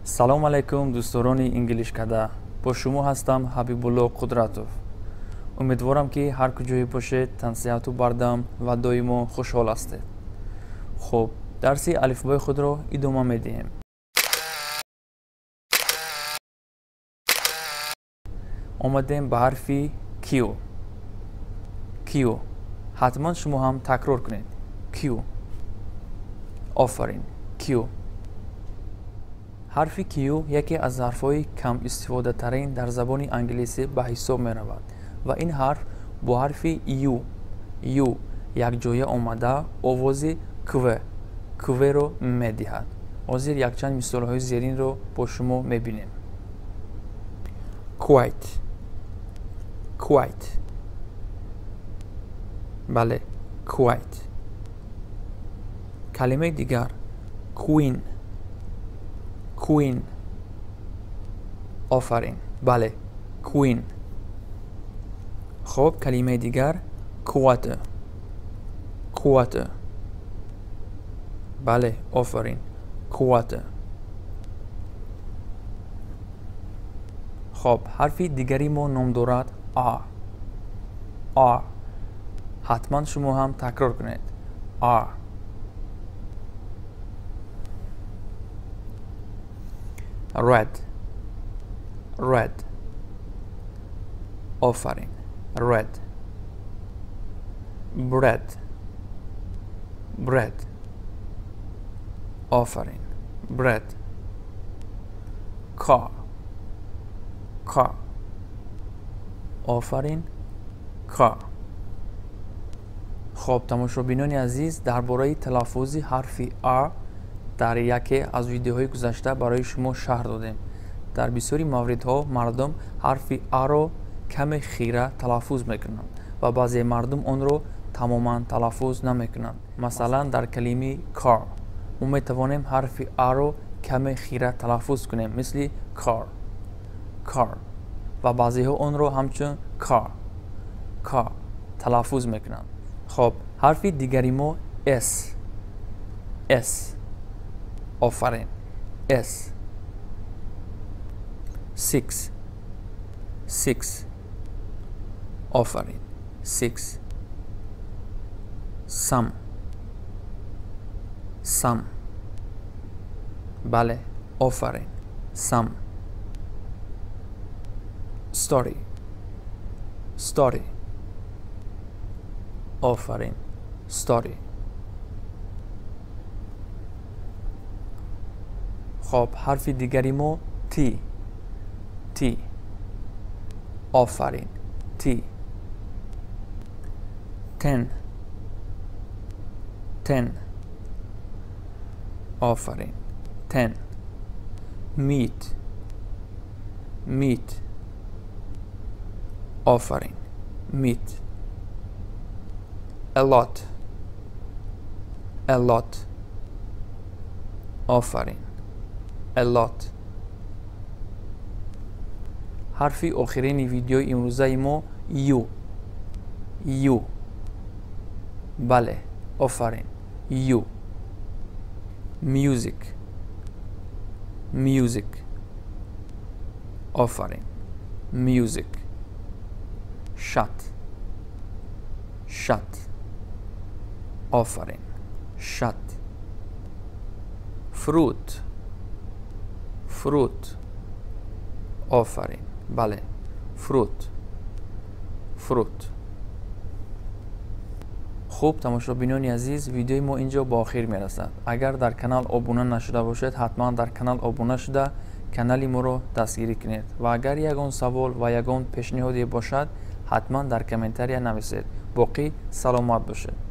سلام علیکم دوستان انگلیش کده. با شما هستم حبیبالله قدرتوف. امیدوارم که هر کجای باشید تنصیحاتو بردم و دائما خوشحال هستید. خب درس الفبای خود را ادامه میدیم. آمدیم به حرف کیو. کیو حتما شما هم تکرار کنید. کیو. آفرین. کیو. حرف کیو یکی از حرف‌های کم استفاده ترین در زبان انگلیسی به حساب می رود و این حرف با حرف یو یک جای آمده آواز کوه رو می دهد. حاضر یک چند مثال های زیرین رو با شما می بینیم. quite بله quite. کلمه دیگر queen. آفرین. بله queen. خب کلمه دیگر quarter. بله آفرین quarter. خب حرف دیگری ما نام دارد R. حتما شما هم تکرار کنید. R. red. آفرین red. bread. آفرین bread. car. آفرین car. خب تماشابینان عزیز، درباره تلفظ حرف R در یکی از ویدیوهای گذشته برای شما شرح دادیم. در بسیاری موردها مردم حرف R را کم خیره تلفظ میکنند و بعضی مردم آن را تماما تلفظ نمیکنند. مثلا در کلمه car ما میتوانیم حرف R را کم خیره تلفظ کنیم مثل car و بعضی ها آن را همچون car تلفظ میکنند. خب حرف دیگری ما S. آفرین S. six. آفرین six. some. بله آفرین some. story. آفرین story. خب حرف دیگری ما T. آفرین T. ten. آفرین ten. meat. آفرین meat. a lot. آفرین a lot. حرف آخرین ویدیو امروزه ما U. بله آفرین U. music. آفرین music. shut. آفرین shut. fruit. آفرین بله fruit. خوب تماشابینان عزیز، ویدیوی ما اینجا با آخر میرسد. اگر در کانال آبونه نشده باشید حتما در کانال آبونه شده کانال ما رو دستگیری کنید و اگر یگان سوال و یگان پیشنهادی باشد حتما در کامنتری نویسید. باقی سلامت باشید.